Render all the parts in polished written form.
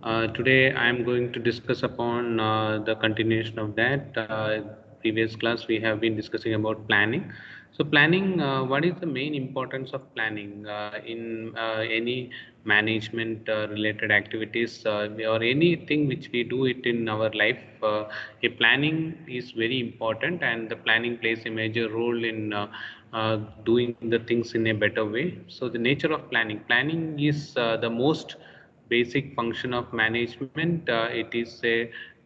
Today I am going to discuss upon the continuation of that. Previous class we have been discussing about planning. So planning, what is the main importance of planning in any management related activities or anything which we do it in our life? A planning is very important, and the planning plays a major role in doing the things in a better way. So the nature of planning is the most basic function of management. It is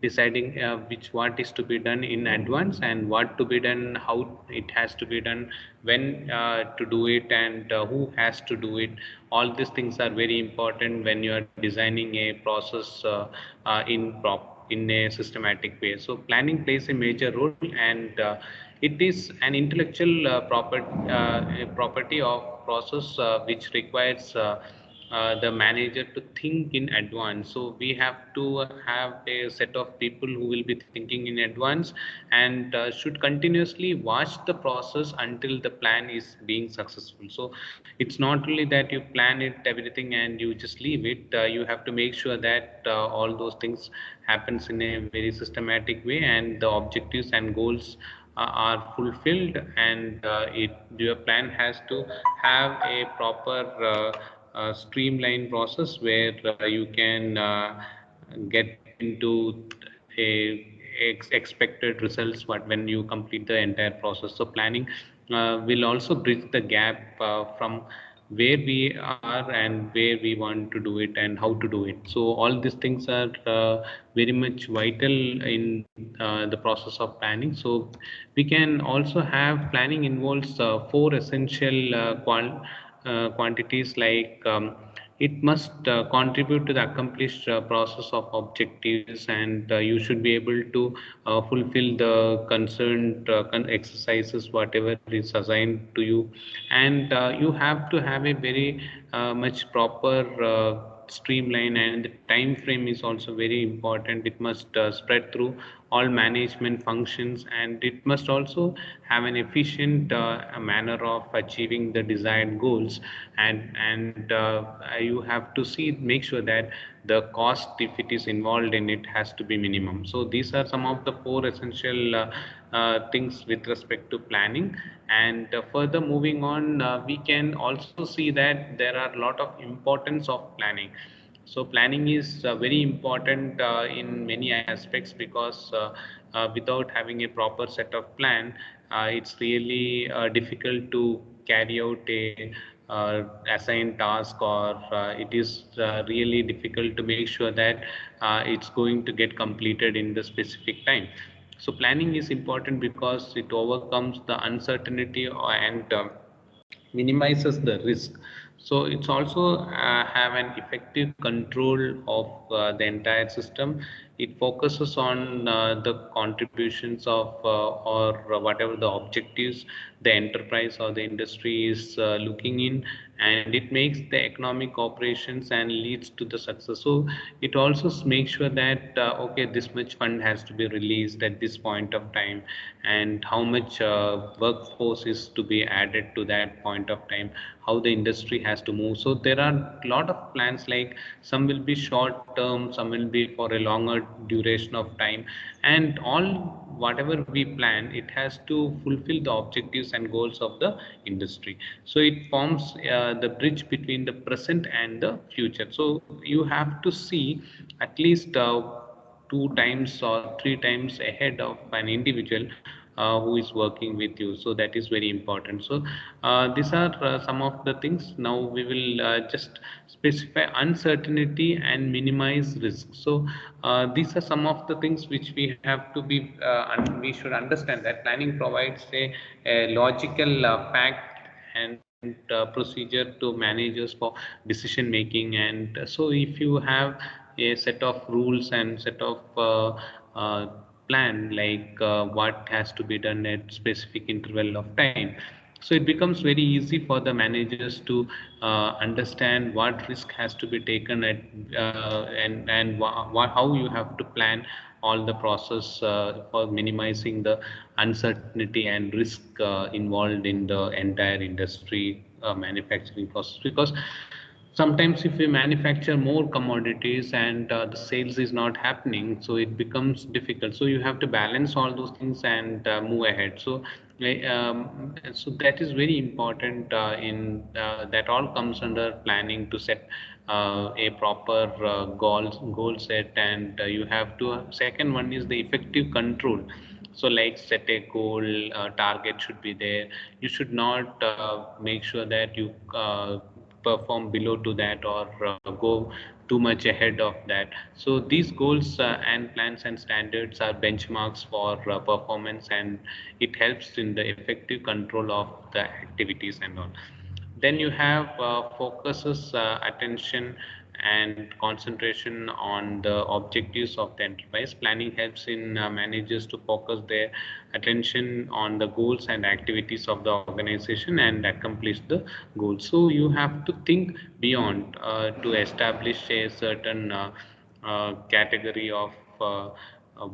deciding which what is to be done in advance and what to be done, how it has to be done, when to do it, and who has to do it. All these things are very important when you are designing a process in a systematic way. So planning plays a major role, and it is an intellectual property of process which requires the manager to think in advance. So we have to have a set of people who will be thinking in advance and should continuously watch the process until the plan is being successful. So it's not only that you plan it everything and you just leave it. You have to make sure that all those things happens in a very systematic way, and the objectives and goals are fulfilled, and your plan has to have a proper streamlined process where you can get into expected results when you complete the entire process. So planning will also bridge the gap from where we are and where we want to do it and how to do it. So all these things are very much vital in the process of planning. So we can also have planning involves four essential quantities, like it must contribute to the accomplished process of objectives, and you should be able to fulfill the concerned exercises whatever is assigned to you. And you have to have a very much proper streamline, and the time frame is also very important. It must spread through all management functions, and it must also have an efficient manner of achieving the desired goals. And you have to see make sure that the cost, if it is involved in it, has to be minimum. So these are some of the four essential things with respect to planning. And further moving on, we can also see that there are a lot of importance of planning. So planning is very important in many aspects, because without having a proper set of plan, it's really difficult to carry out a assigned task, or it is really difficult to make sure that it's going to get completed in the specific time. So planning is important because it overcomes the uncertainty and minimizes the risk. So it's also have an effective control of the entire system. It focuses on the contributions of or whatever the objectives the enterprise or the industry is looking in, and it makes the economic operations and leads to the success. So it also makes sure that okay, this much fund has to be released at this point of time, and how much workforce is to be added to that point of time, how the industry has to move. So there are a lot of plans, like some will be short term, some will be for a longer duration of time, and all whatever we plan, it has to fulfill the objectives and goals of the industry. So it forms the bridge between the present and the future. So you have to see at least two times or three times ahead of an individual who is working with you. So that is very important. So these are some of the things. Now we will just specify uncertainty and minimize risk. So these are some of the things which we have to be and we should understand that planning provides a logical fact and procedure to managers for decision making. And so if you have a set of rules and set of plan, like what has to be done at specific interval of time, so it becomes very easy for the managers to understand what risk has to be taken at how you have to plan all the process for minimizing the uncertainty and risk involved in the entire industry manufacturing process. Because sometimes if we manufacture more commodities and the sales is not happening, so it becomes difficult. So you have to balance all those things and move ahead. So so that is very important in that all comes under planning to set a proper goal set. And you have to second one is the effective control. So like set a goal, target should be there. You should not make sure that you perform below to that or go too much ahead of that. So these goals and plans and standards are benchmarks for performance, and it helps in the effective control of the activities and all. Then you have focuses attention and concentration on the objectives of the enterprise. Planning helps in managers to focus their attention on the goals and activities of the organization and accomplish the goals. So you have to think beyond to establish a certain category of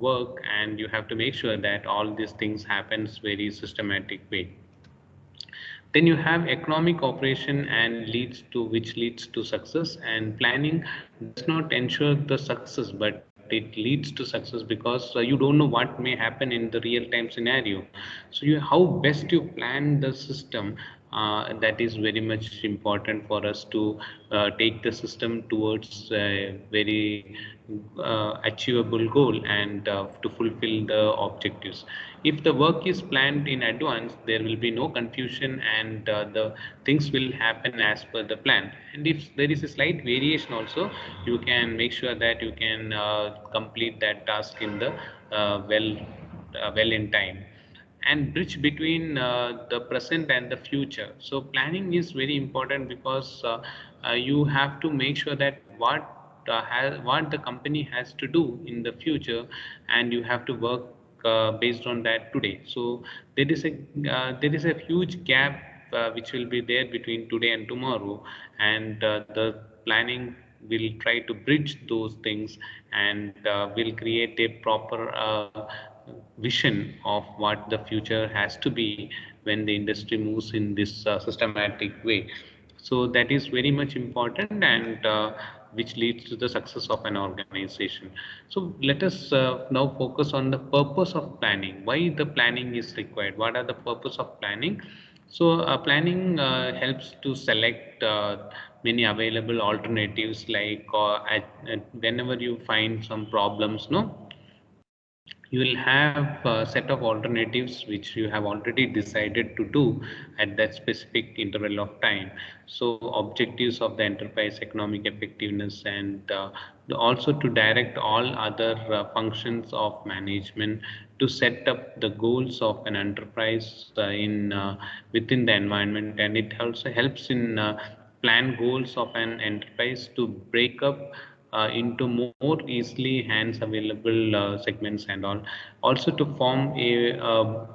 work, and you have to make sure that all these things happens very systematic way. Then you have economic operation and leads to which leads to success. And planning does not ensure the success, but it leads to success because you don't know what may happen in the real time scenario. So you how best you plan the system, that is very much important for us to take the system towards a very achievable goal and to fulfill the objectives. If the work is planned in advance, there will be no confusion, and the things will happen as per the plan. And if there is a slight variation also, you can make sure that you can complete that task in the well in time, and bridge between the present and the future. So planning is very important because you have to make sure that what the company has to do in the future, and you have to work based on that today. So there is a huge gap which will be there between today and tomorrow, and the planning will try to bridge those things, and will create a proper vision of what the future has to be when the industry moves in this systematic way. So that is very much important, and which leads to the success of an organization. So let us now focus on the purpose of planning. Why the planning is required? What are the purpose of planning? So planning helps to select many available alternatives, like whenever you find some problems, no, you will have a set of alternatives which you have already decided to do at that specific interval of time. So objectives of the enterprise, economic effectiveness, and also to direct all other functions of management to set up the goals of an enterprise in within the environment. And it also helps in plan goals of an enterprise to break up into more easily hands available segments and all. Also to form a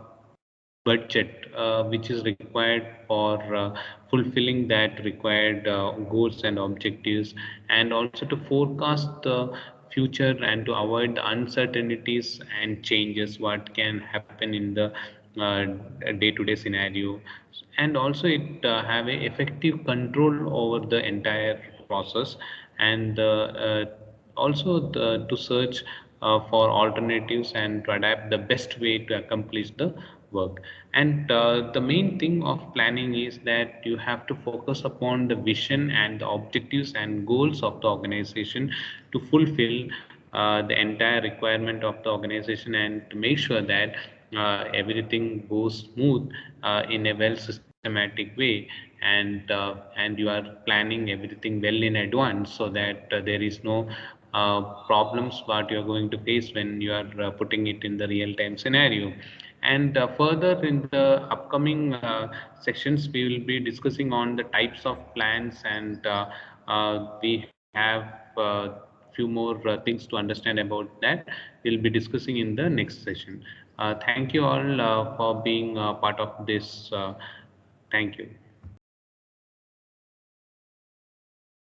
budget which is required for fulfilling that required goals and objectives, and also to forecast the future and to avoid the uncertainties and changes what can happen in the day-to-day scenario. And also it have a effective control over the entire process, and also to search for alternatives and to adapt the best way to accomplish the work. And the main thing of planning is that you have to focus upon the vision and the objectives and goals of the organization to fulfill the entire requirement of the organization, and to make sure that everything goes smooth in a well systematic way. And you are planning everything well in advance, so that there is no problems what you are going to face when you are putting it in the real time scenario. And further in the upcoming sections, we will be discussing on the types of plans, and we have few more things to understand about that. We'll be discussing in the next session. Thank you all for being part of this. Thank you.